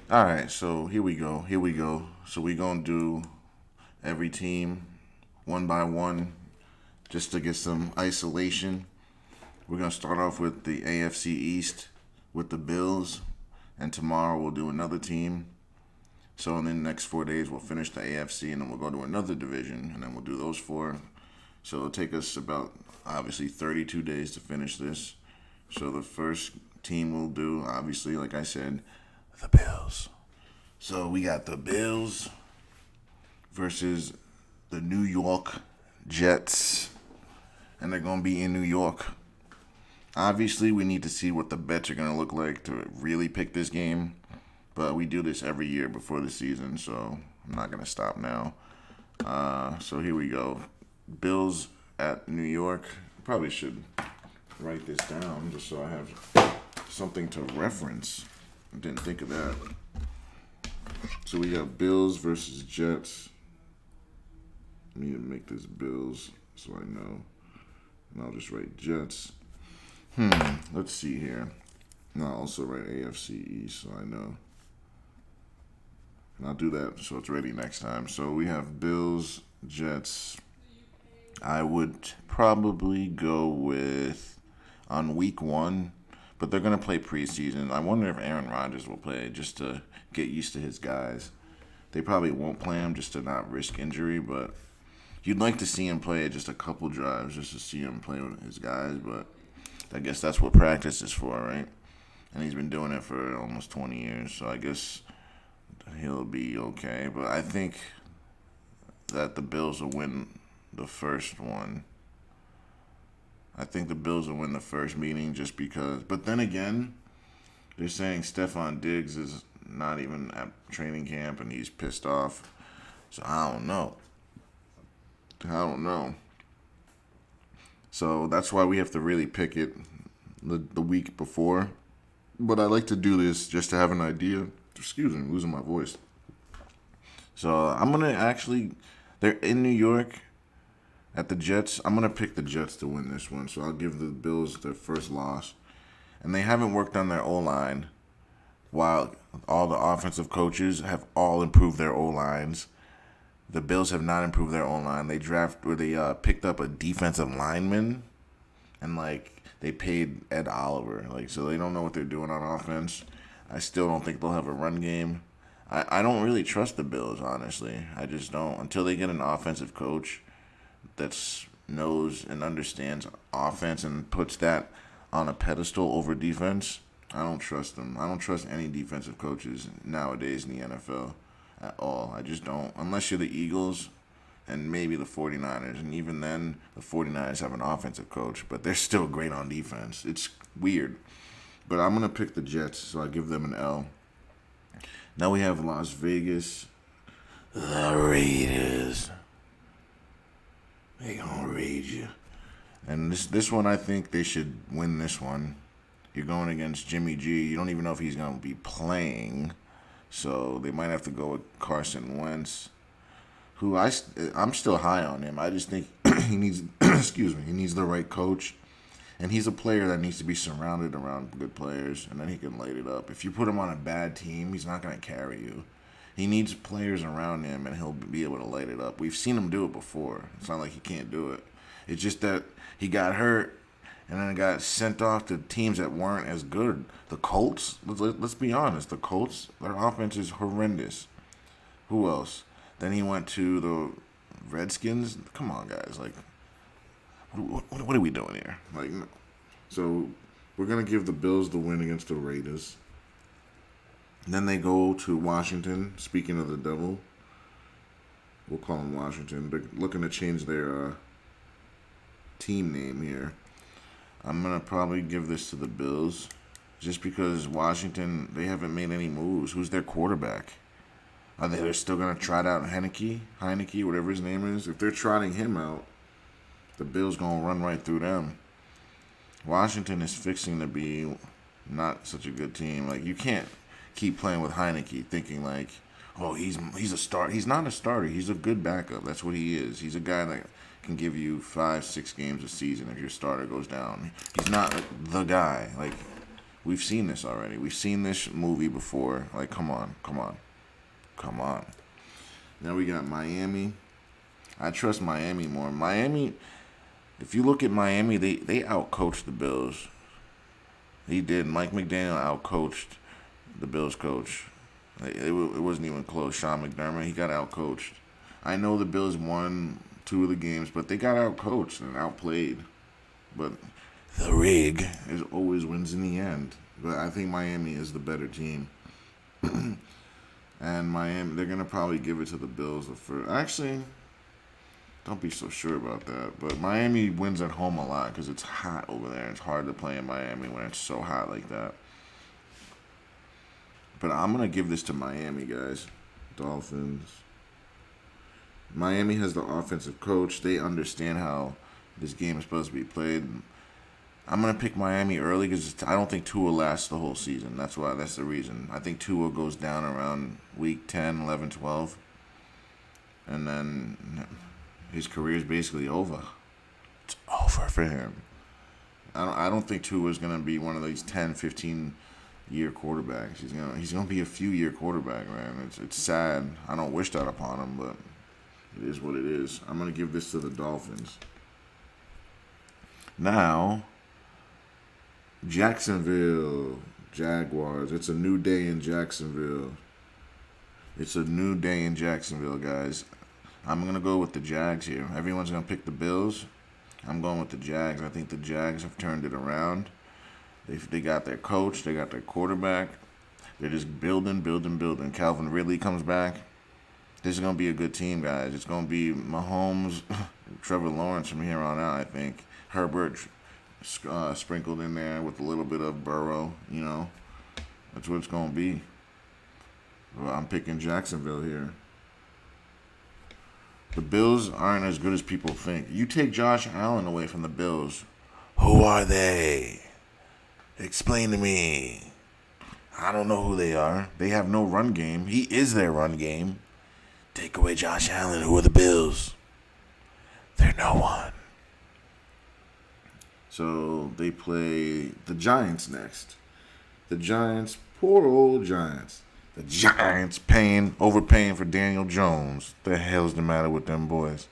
All right, so here we go. Here we go. So we gonna do every team one by one, just to get some isolation. We're gonna start off with the AFC East with the Bills, and tomorrow we'll do another team. So in the next 4 days we'll finish the AFC, and then we'll go to another division, and then we'll do those four. So it'll take us about obviously 32 days to finish this. So the first team we'll do, obviously, like I said, the Bills. So we got the Bills versus the New York Jets, and they're going to be in New York. Obviously, we need to see what the bets are going to look like to really pick this game, but we do this every year before the season, so I'm not going to stop now. So here we go. Bills at New York. Probably should write this down just so I have something to reference. I didn't think of that. So we got Bills versus Jets. I need to make this Bills so I know. And I'll just write Jets. Let's see here. And I'll also write AFC East so I know. And I'll do that so it's ready next time. So we have Bills, Jets. I would probably go with on week one, but they're going to play preseason. I wonder if Aaron Rodgers will play just to get used to his guys. They probably won't play him just to not risk injury, but you'd like to see him play just a couple drives just to see him play with his guys, but I guess that's what practice is for, right? And he's been doing it for almost 20 years, so I guess he'll be okay. But I think that the Bills will win the first one. I think the Bills will win the first meeting just because. But then again, they're saying Stephon Diggs is not even at training camp and he's pissed off. So I don't know. So that's why we have to really pick it the week before. But I like to do this just to have an idea. Excuse me, I'm losing my voice. So I'm going to actually, they're in New York at the Jets. I'm going to pick the Jets to win this one. So I'll give the Bills their first loss. And they haven't worked on their O-line, while all the offensive coaches have all improved their O-lines. The Bills have not improved their O-line. They picked up a defensive lineman, and they paid Ed Oliver. So they don't know what they're doing on offense. I still don't think they'll have a run game. I don't really trust the Bills, honestly. I just don't. Until they get an offensive coach that knows and understands offense and puts that on a pedestal over defense, I don't trust them. I don't trust any defensive coaches nowadays in the NFL at all. I just don't. Unless you're the Eagles and maybe the 49ers. And even then, the 49ers have an offensive coach, but they're still great on defense. It's weird. But I'm going to pick the Jets, so I give them an L. Now we have Las Vegas. The Raiders. They gonna raid you. And this one, I think they should win this one. You're going against Jimmy G. You don't even know if he's going to be playing. So they might have to go with Carson Wentz, who I'm still high on him. I just think he needs, he needs the right coach. And he's a player that needs to be surrounded around good players, and then he can light it up. If you put him on a bad team, he's not going to carry you. He needs players around him, and he'll be able to light it up. We've seen him do it before. It's not like he can't do it. It's just that he got hurt and then got sent off to teams that weren't as good. The Colts, let's be honest, the Colts, their offense is horrendous. Who else? Then he went to the Redskins. Come on, guys. What are we doing here? So we're going to give the Bills the win against the Raiders. Then they go to Washington. Speaking of the devil, we'll call them Washington. They're looking to change their team name here. I'm going to probably give this to the Bills just because Washington, they haven't made any moves. Who's their quarterback? They're still going to trot out Heineke, whatever his name is? If they're trotting him out, the Bills going to run right through them. Washington is fixing to be not such a good team. You can't keep playing with Heineke thinking he's a start. He's not a starter. He's a good backup. That's what he is. He's a guy that can give you 5-6 games a season if your starter goes down. He's not the guy. We've seen this already. We've seen this movie before. Like, come on, come on, come on. Now we got Miami. I trust Miami more. Miami, if you look at Miami, they outcoached the Bills. He did. Mike McDaniel outcoached the Bills coach. It wasn't even close. Sean McDermott, he got outcoached. I know the Bills won 2 of the games, but they got outcoached and outplayed. But the rig is always wins in the end. But I think Miami is the better team. And Miami, they're going to probably give it to the Bills the first. Actually, don't be so sure about that. But Miami wins at home a lot because it's hot over there. It's hard to play in Miami when it's so hot like that. But I'm going to give this to Miami, guys. Dolphins. Miami has the offensive coach. They understand how this game is supposed to be played. I'm going to pick Miami early because I don't think Tua lasts the whole season. That's the reason. I think Tua goes down around week 10, 11, 12. And then his career is basically over. It's over for him. I don't think Tua is going to be one of these 10, 15-year quarterbacks. He's gonna be a few-year quarterback, man. It's sad. I don't wish that upon him, but it is what it is. I'm going to give this to the Dolphins. Now, Jacksonville Jaguars. It's a new day in Jacksonville. It's a new day in Jacksonville, guys. I'm going to go with the Jags here. Everyone's going to pick the Bills. I'm going with the Jags. I think the Jags have turned it around. They got their coach. They got their quarterback. They're just building. Calvin Ridley comes back. This is going to be a good team, guys. It's going to be Mahomes, Trevor Lawrence from here on out, I think. Herbert sprinkled in there with a little bit of Burrow, That's what it's going to be. Well, I'm picking Jacksonville here. The Bills aren't as good as people think. You take Josh Allen away from the Bills. Who are they? Explain to me. I don't know who they are. They have no run game. He is their run game. Take away Josh Allen. Who are the Bills? They're no one. So they play the Giants next. The Giants, poor old Giants. The Giants overpaying for Daniel Jones. The hell's the matter with them boys?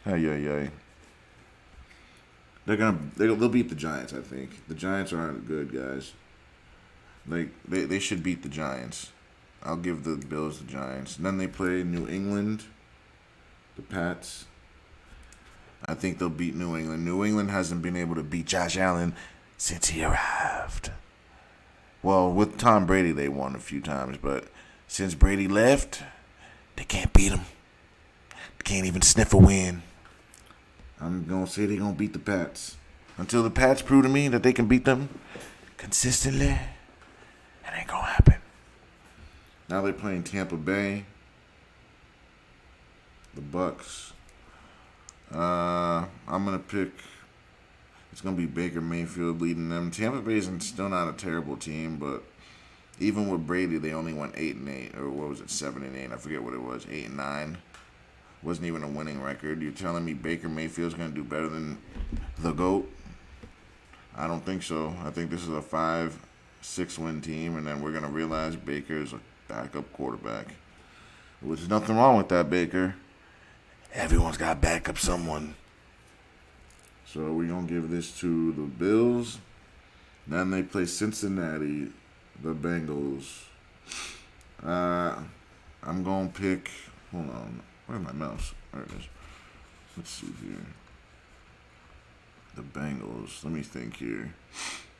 Hey. They'll beat the Giants, I think. The Giants aren't good, guys. They should beat the Giants. I'll give the Bills the Giants. And then they play New England, the Pats. I think they'll beat New England. New England hasn't been able to beat Josh Allen since he arrived. Well, with Tom Brady, they won a few times, but since Brady left, they can't beat him. They can't even sniff a win. I'm going to say they're going to beat the Pats. Until the Pats prove to me that they can beat them consistently, it ain't going to happen. Now they're playing Tampa Bay, the Bucks. I'm going to pick, it's going to be Baker Mayfield leading them. Tampa Bay is still not a terrible team, but even with Brady, they only went 8-8, or what was it, 7-8? I forget what it was, 8-9. Wasn't even a winning record. You're telling me Baker Mayfield's going to do better than the GOAT? I don't think so. I think this is a 5-6 win team, and then we're going to realize Baker's a backup quarterback. There's nothing wrong with that, Baker. Everyone's got to back up someone. So we're going to give this to the Bills. Then they play Cincinnati, the Bengals. I'm going to pick, hold on, where's my mouse? There it is. Let's see here. The Bengals, let me think here.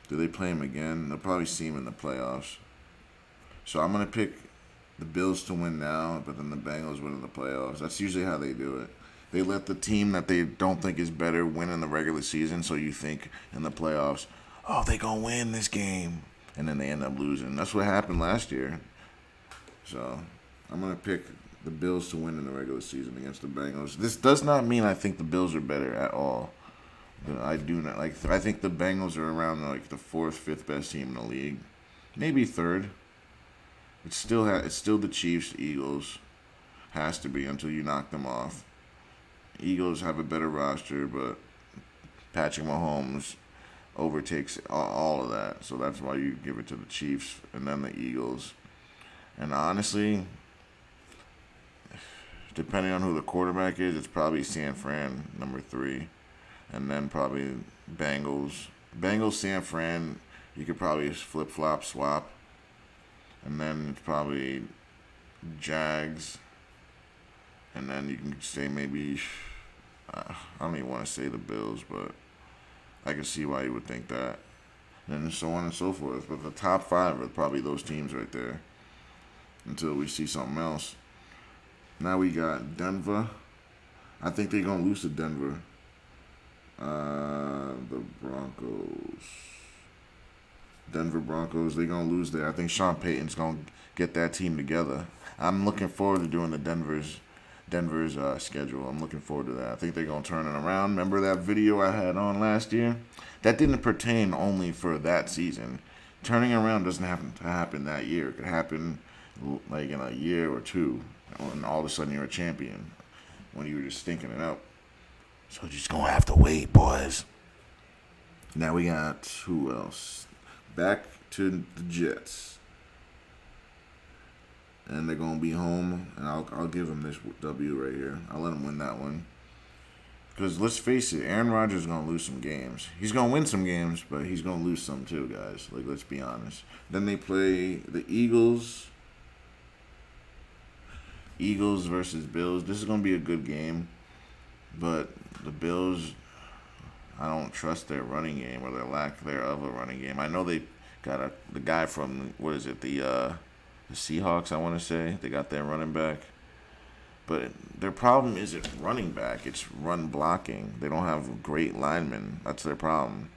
Do they play them again? They'll probably see them in the playoffs. So I'm going to pick the Bills to win now, but then the Bengals win in the playoffs. That's usually how they do it. They let the team that they don't think is better win in the regular season, so you think in the playoffs, oh, they going to win this game. And then they end up losing. That's what happened last year. So I'm going to pick the Bills to win in the regular season against the Bengals. This does not mean I think the Bills are better at all. I do not. I think the Bengals are around the 4th, 5th best team in the league. Maybe 3rd. It's still the Chiefs, Eagles. Has to be until you knock them off. Eagles have a better roster, but Patrick Mahomes overtakes all of that. So that's why you give it to the Chiefs and then the Eagles. And honestly, depending on who the quarterback is, it's probably San Fran, number 3. And then probably Bengals. Bengals, San Fran, you could probably flip-flop, swap. And then it's probably Jags. And then you can say maybe, I don't even want to say the Bills, but I can see why you would think that. And so on and so forth. But the top 5 are probably those teams right there until we see something else. Now we got Denver. I think they're going to lose to Denver. The Broncos. Denver Broncos, they're going to lose there. I think Sean Payton's going to get that team together. I'm looking forward to doing the Denver's schedule. I'm looking forward to that. I think they're going to turn it around. Remember that video I had on last year? That didn't pertain only for that season. Turning around doesn't happen that year. It could happen like in a year or two, and all of a sudden you're a champion when you were just stinking it out. So just going to have to wait, boys. Now we got, who else? Back to the Jets. And they're going to be home, and I'll give them this W right here. I'll let them win that one. Because let's face it, Aaron Rodgers is going to lose some games. He's going to win some games, but he's going to lose some too, guys. Like, let's be honest. Then they play the Eagles. Eagles versus Bills. This is going to be a good game. But the Bills, I don't trust their running game or their lack thereof a running game. I know they got the guy from, the Seahawks, I want to say. They got their running back. But their problem isn't running back. It's run blocking. They don't have great linemen. That's their problem.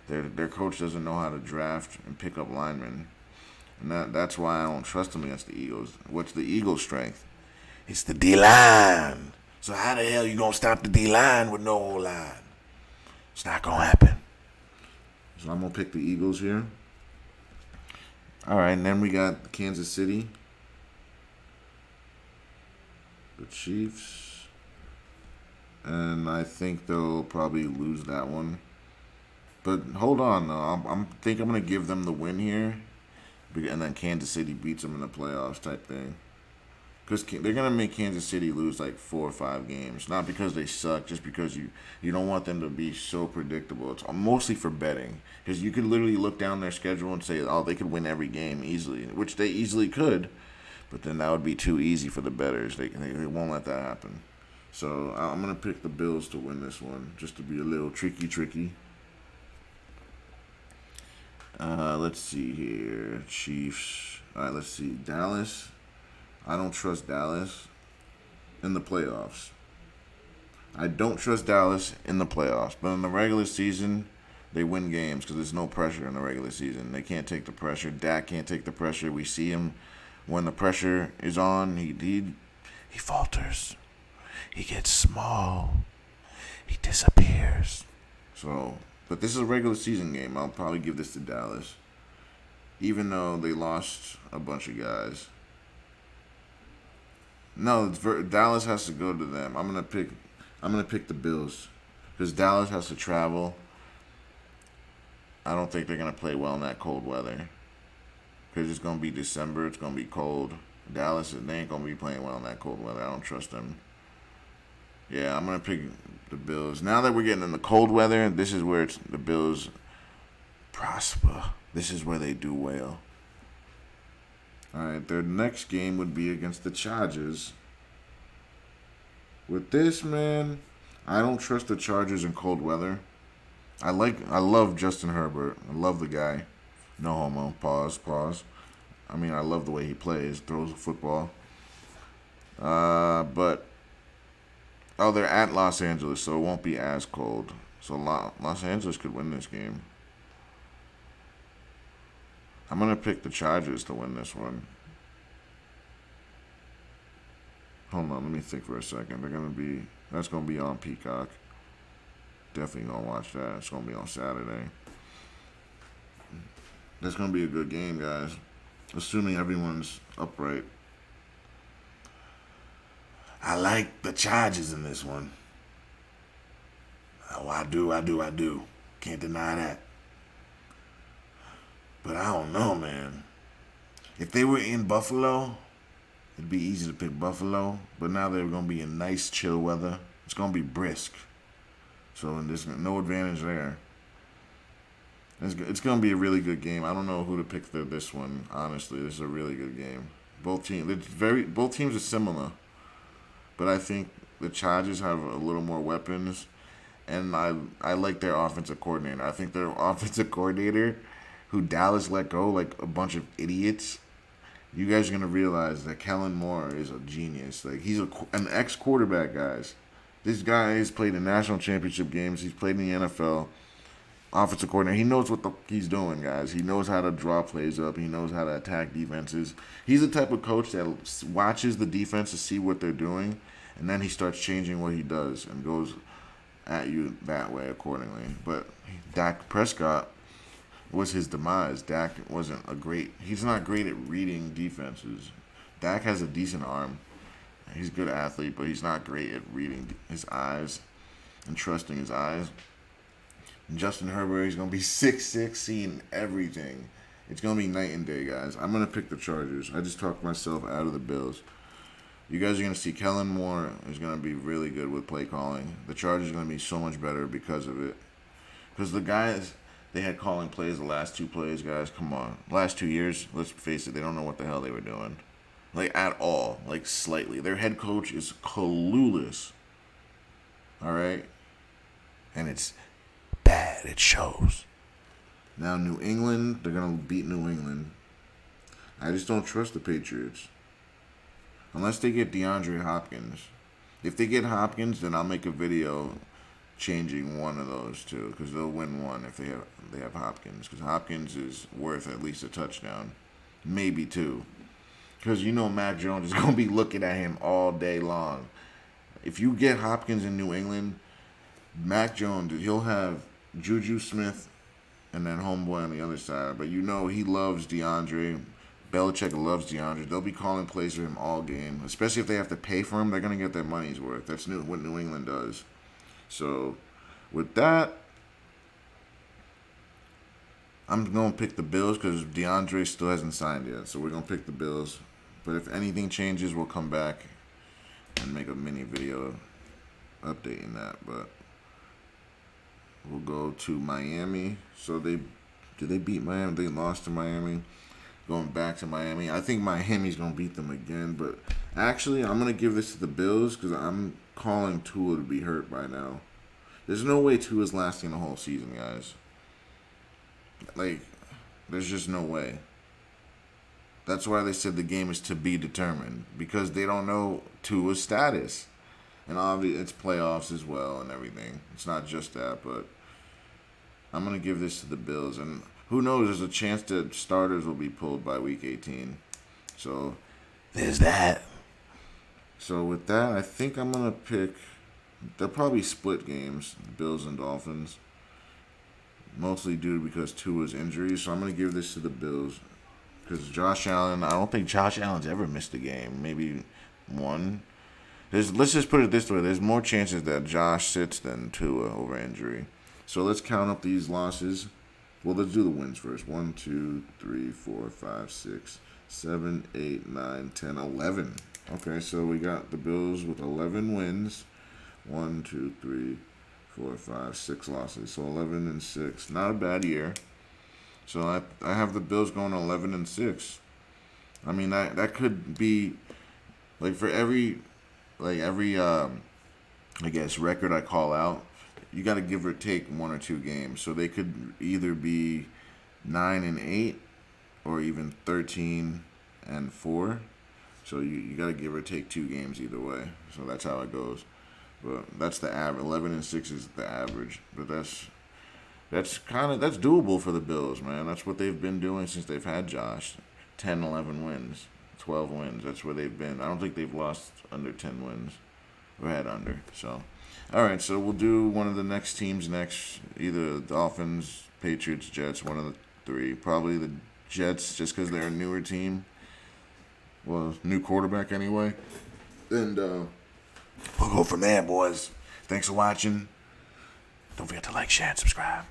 Their coach doesn't know how to draft and pick up linemen. And that's why I don't trust them against the Eagles. What's the Eagles' strength? It's the D-line. So how the hell you going to stop the D-line with no O-line? It's not going to happen. So I'm going to pick the Eagles here. All right, and then we got Kansas City. The Chiefs. And I think they'll probably lose that one. But hold on, though. I'm going to give them the win here. And then Kansas City beats them in the playoffs type thing. Because they're going to make Kansas City lose like 4 or 5 games. Not because they suck, just because you don't want them to be so predictable. It's mostly for betting. Because you could literally look down their schedule and say, oh, they could win every game easily. Which they easily could. But then that would be too easy for the bettors. They won't let that happen. So I'm going to pick the Bills to win this one. Just to be a little tricky. Let's see here. Chiefs. All right, let's see. Dallas. I don't trust Dallas in the playoffs. I don't trust Dallas in the playoffs. But in the regular season, they win games because there's no pressure in the regular season. They can't take the pressure. Dak can't take the pressure. We see him when the pressure is on. He falters. He gets small. He disappears. So, but this is a regular season game. I'll probably give this to Dallas. Even though they lost a bunch of guys. No, Dallas has to go to them. I'm gonna pick the Bills because Dallas has to travel. I don't think they're gonna play well in that cold weather because it's gonna be December. It's gonna be cold. Dallas, they ain't gonna be playing well in that cold weather. I don't trust them. Yeah, I'm gonna pick the Bills. Now that we're getting in the cold weather, this is where the Bills prosper. This is where they do well. All right, their next game would be against the Chargers. With this, man, I don't trust the Chargers in cold weather. I love Justin Herbert. I love the guy. No homo. Pause. I mean, I love the way he plays, throws the football. But they're at Los Angeles, so it won't be as cold. So Los Angeles could win this game. I'm going to pick the Chargers to win this one. Hold on, let me think for a second. That's going to be on Peacock. Definitely going to watch that. It's going to be on Saturday. That's going to be a good game, guys. Assuming everyone's upright. I like the Chargers in this one. Oh, I do. Can't deny that. But I don't know, man. If they were in Buffalo, it'd be easy to pick Buffalo. But now they're going to be in nice, chill weather. It's going to be brisk. So there's no advantage there. It's going to be a really good game. I don't know who to pick for this one. Honestly, this is a really good game. Both teams are similar, but I think the Chargers have a little more weapons, and I like their offensive coordinator. I think their offensive coordinator, who Dallas let go like a bunch of idiots. You guys are gonna realize that Kellen Moore is a genius. Like he's an ex-quarterback, guys. This guy has played in national championship games. He's played in the NFL. Offensive coordinator. He knows what he's doing, guys. He knows how to draw plays up. He knows how to attack defenses. He's the type of coach that watches the defense to see what they're doing, and then he starts changing what he does and goes at you that way accordingly. But Dak Prescott was his demise. Dak wasn't he's not great at reading defenses. Dak has a decent arm. He's a good athlete, but he's not great at reading his eyes and trusting his eyes. Justin Herbert is going to be 6'6", seeing everything. It's going to be night and day, guys. I'm going to pick the Chargers. I just talked myself out of the Bills. You guys are going to see Kellen Moore is going to be really good with play calling. The Chargers are going to be so much better because of it. Because the guys, they had calling plays the last 2 plays, guys. Come on. Last 2 years, let's face it, they don't know what the hell they were doing. Like, at all. Like, slightly. Their head coach is clueless. All right? And it's bad. It shows. Now New England, they're gonna beat New England. I just don't trust the Patriots unless they get DeAndre Hopkins. If they get Hopkins, then I'll make a video changing one of those two because they'll win one if they have Hopkins, because Hopkins is worth at least a touchdown, maybe 2. Because you know Mac Jones is gonna be looking at him all day long. If you get Hopkins in New England, Mac Jones, he'll have Juju Smith and then homeboy on the other side. But you know he loves DeAndre. Belichick loves DeAndre. They'll be calling plays for him all game. Especially if they have to pay for him, they're going to get their money's worth. That's what New England does. So, with that, I'm going to pick the Bills because DeAndre still hasn't signed yet. So, we're going to pick the Bills. But if anything changes, we'll come back and make a mini video updating that. But we'll go to Miami. So did they beat Miami? They lost to Miami. Going back to Miami. I think Miami's going to beat them again. But actually, I'm going to give this to the Bills because I'm calling Tua to be hurt by now. There's no way Tua's lasting the whole season, guys. Like, there's just no way. That's why they said the game is to be determined. Because they don't know Tua's status. And obviously, it's playoffs as well and everything. It's not just that, but I'm going to give this to the Bills. And who knows, there's a chance that starters will be pulled by Week 18. So, there's that. So, with that, I think I'm going to pick... They'll probably split games, Bills and Dolphins. Mostly due because Tua's injury. So, I'm going to give this to the Bills. Because Josh Allen... I don't think Josh Allen's ever missed a game. Maybe one. Let's just put it this way. There's more chances that Josh sits than Tua over injury. So let's count up these losses. Well, let's do the wins first. 1, 2, 3, 4, 5, 6, 7, 8, 9, 10, 11. Okay, so we got the Bills with 11 wins. 1, 2, 3, 4, 5, 6 losses. So 11 and 6. Not a bad year. So I have the Bills going 11 and 6. I mean, that could be like for every I guess record I call out, you got to give or take 1 or 2 games. So they could either be 9 and 8 or even 13 and 4. So you got to give or take 2 games either way. So that's how it goes. But that's the average. 11 and 6 is the average. But that's doable for the Bills, man. That's what they've been doing since they've had Josh. 10, 11 wins, 12 wins. That's where they've been. I don't think they've lost under 10 wins or had under. So, all right. So we'll do one of the next teams next. Either Dolphins, Patriots, Jets. One of the 3. Probably the Jets, just because they're a newer team. Well, new quarterback anyway. And we'll go from there, boys. Thanks for watching. Don't forget to like, share, and subscribe.